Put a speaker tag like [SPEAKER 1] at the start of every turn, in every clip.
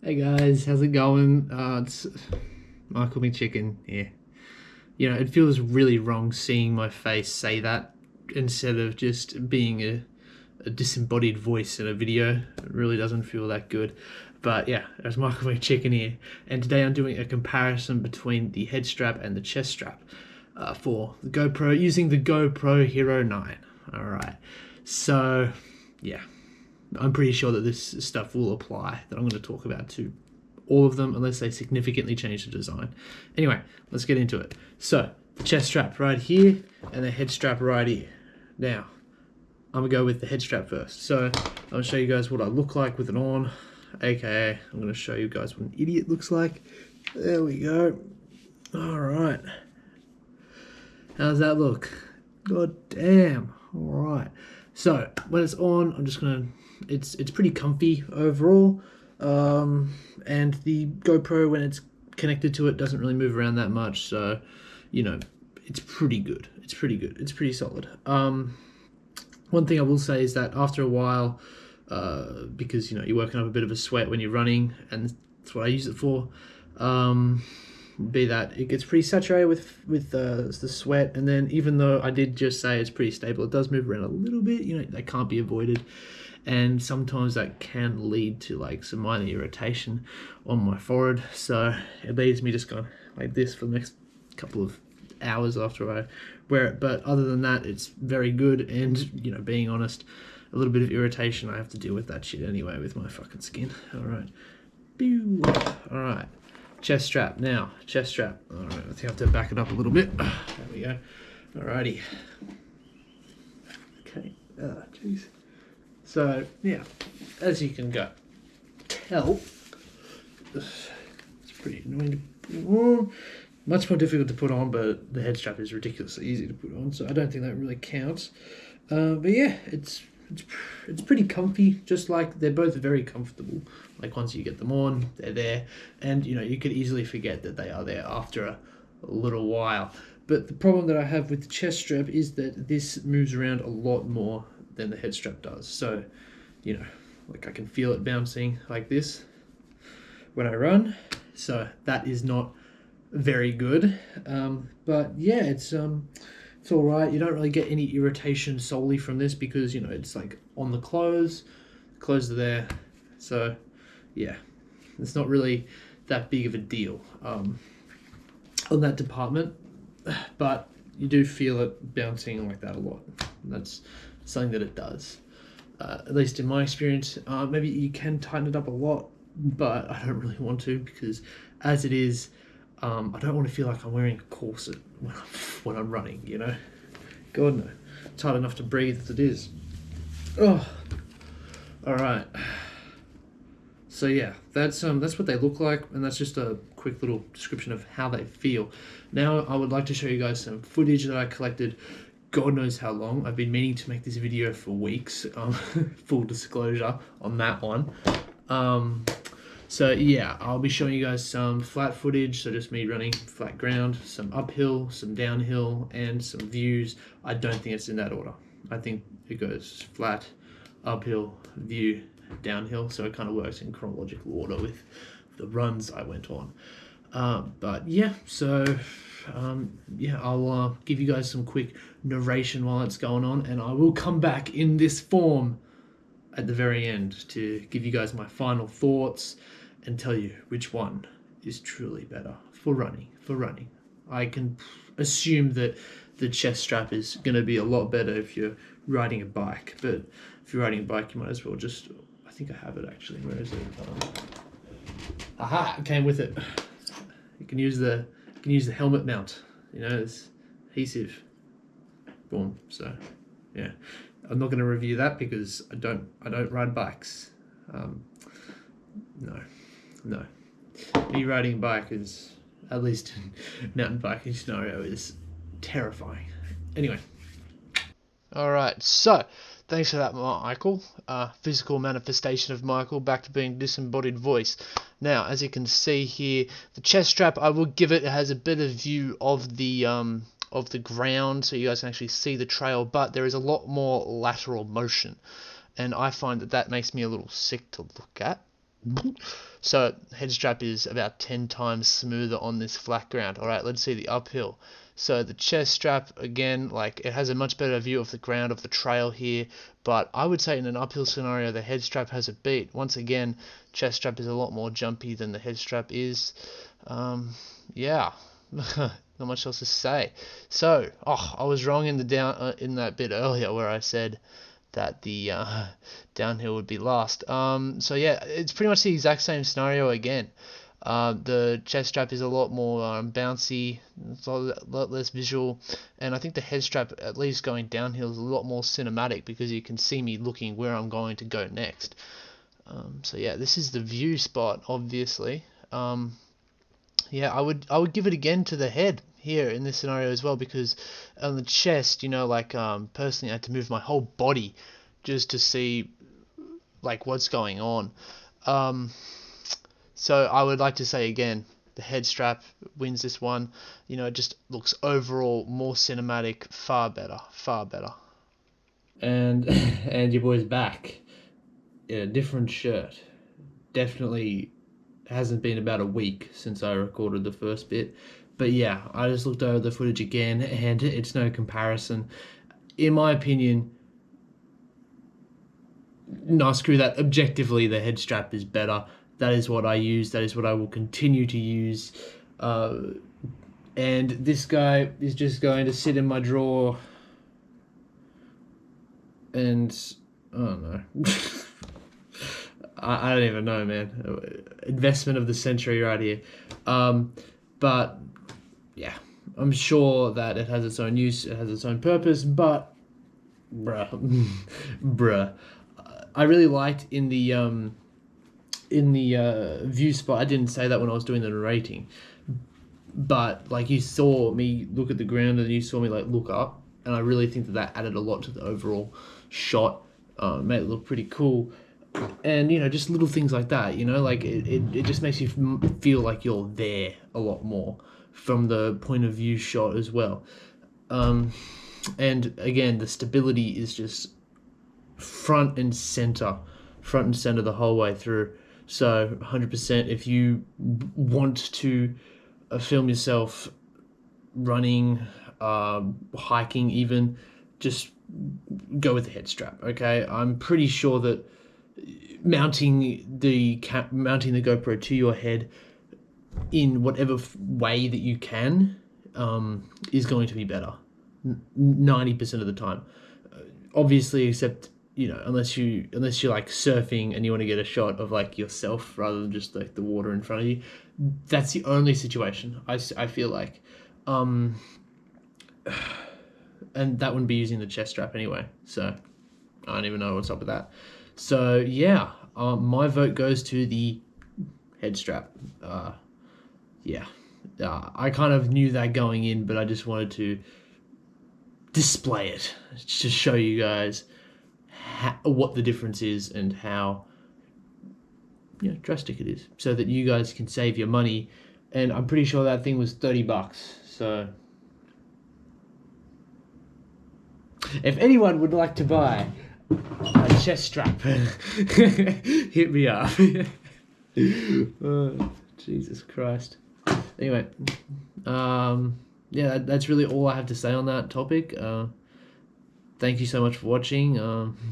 [SPEAKER 1] Hey guys, how's it going? It's Michael McChicken here. You know, it feels really wrong seeing my face say that instead of just being a disembodied voice in a video. It really doesn't feel that good. But yeah, there's Michael McChicken here, and today I'm doing a comparison between the head strap and the chest strap for the GoPro using the GoPro Hero 9. Alright, so yeah, I'm pretty sure that this stuff will apply that I'm going to talk about to all of them unless they significantly change the design. Anyway, let's get into it. So, the chest strap right here and the head strap right here. Now, I'm going to go with the head strap first. So, I'm going to show you guys what I look like with it on, aka I'm going to show you guys what an idiot looks like. There we go. Alright. How's that look? God damn. Alright. So, when it's on, I'm just going to it's pretty comfy overall, and the GoPro, when it's connected to it, doesn't really move around that much, so you know, it's pretty good. It's pretty solid. One thing I will say is that after a while, because you know you're working up a bit of a sweat when you're running, and that's what I use it for, be that it gets pretty saturated with the sweat, and then even though I did just say it's pretty stable, it does move around a little bit. You know, that can't be avoided, and sometimes that can lead to like some minor irritation on my forehead. So it leaves me just going like this for the next couple of hours after I wear it. But other than that, it's very good. And you know, being honest, a little bit of irritation, I have to deal with that shit anyway with my fucking skin. All right, all right. Chest strap now. Chest strap. All right, I think I have to back it up a little bit. There we go. Alrighty. Okay. Jeez. So yeah, as you can tell, it's pretty annoying to put on. Much more difficult to put on, but the head strap is ridiculously easy to put on, so I don't think that really counts. But yeah, it's pretty comfy. Just like they're both very comfortable. Like once you get them on, they're there, and you know you could easily forget that they are there after a little while. But the problem that I have with the chest strap is that this moves around a lot more than the head strap does. So, you know, like I can feel it bouncing like this when I run. So that is not very good. But yeah, it's all right. You don't really get any irritation solely from this because you know it's like on the clothes. Clothes are there, so yeah, it's not really that big of a deal on that department. But you do feel it bouncing like that a lot. That's something that it does, at least in my experience. Maybe you can tighten it up a lot, but I don't really want to because as it is, I don't want to feel like I'm wearing a corset when I'm running, you know? God no. It's hard enough to breathe as it is. Oh, alright. So yeah, that's what they look like, and that's just a quick little description of how they feel. Now I would like to show you guys some footage that I collected God knows how long. I've been meaning to make this video for weeks, full disclosure on that one. So yeah, I'll be showing you guys some flat footage, so just me running flat ground, some uphill, some downhill, and some views. I don't think it's in that order. I think it goes flat, uphill, view, downhill, so it kind of works in chronological order with the runs I went on. But yeah, so yeah, I'll give you guys some quick narration while it's going on, and I will come back in this form at the very end to give you guys my final thoughts and tell you which one is truly better for running. I can assume that the chest strap is going to be a lot better if you're riding a bike, but if you're riding a bike, you might as well just, I think I have it actually. Where is it? Aha, it came with it. You can use the helmet mount. You know, it's adhesive. Boom. So, yeah, I'm not going to review that because I don't ride bikes. No. Me riding a bike is, at least in mountain biking scenario, is terrifying. Anyway. Alright, so thanks for that, Michael. Physical manifestation of Michael, back to being disembodied voice. Now, as you can see here, the chest strap, I will give it has a better view of the ground, so you guys can actually see the trail, but there is a lot more lateral motion, and I find that makes me a little sick to look at.
[SPEAKER 2] So head strap is about 10 times smoother on this flat ground. Alright, let's see the uphill. So the chest strap, again, like it has a much better view of the ground, of the trail here, but I would say in an uphill scenario the head strap has a beat. Once again, chest strap is a lot more jumpy than the head strap is. Yeah, not much else to say. So, I was wrong in the in that bit earlier where I said that the downhill would be last. So yeah, it's pretty much the exact same scenario again. The chest strap is a lot more bouncy, it's a lot less visual, and I think the head strap, at least going downhill, is a lot more cinematic because you can see me looking where I'm going to go next. So yeah, this is the view spot, obviously. Yeah, I would give it again to the head here in this scenario as well, because on the chest, like personally, I had to move my whole body just to see like what's going on. Um, so I would like to say again, the head strap wins this one. It just looks overall more cinematic, far better, far better.
[SPEAKER 1] And and your boy's back in a different shirt. Definitely hasn't been about a week since I recorded the first bit. But yeah, I just looked over the footage again and it's no comparison. In my opinion, no, screw that. Objectively, the head strap is better. That is what I use. That is what I will continue to use. And this guy is just going to sit in my drawer and I don't know. I don't even know, man. Investment of the century right here. But yeah, I'm sure that it has its own use, it has its own purpose, but bruh, bruh. I really liked in the view spot. I didn't say that when I was doing the narrating, but like you saw me look at the ground and you saw me like look up, and I really think that added a lot to the overall shot. Made it look pretty cool, and just little things like that. Like it just makes you feel like you're there a lot more from the point of view shot as well. And again, the stability is just front and center, the whole way through. So 100%, if you want to film yourself running, hiking, even, just go with the head strap. Okay, I'm pretty sure that mounting the GoPro to your head in whatever way that you can is going to be better 90% of the time. Obviously, except unless you're like surfing and you want to get a shot of like yourself rather than just like the water in front of you. That's the only situation I feel like, and that wouldn't be using the chest strap anyway. So I don't even know what's up with that. So yeah, my vote goes to the head strap. Yeah, I kind of knew that going in, but I just wanted to display it to show you guys what the difference is and how drastic it is, so that you guys can save your money. And I'm pretty sure that thing was $30. So if anyone would like to buy a chest strap, hit me up. Jesus Christ. Anyway, yeah, that's really all I have to say on that topic. Thank you so much for watching.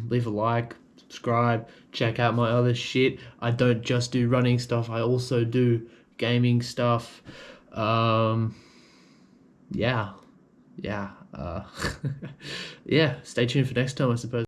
[SPEAKER 1] Leave a like, subscribe, check out my other shit. I don't just do running stuff, I also do gaming stuff. Yeah. Yeah. Yeah, stay tuned for next time, I suppose.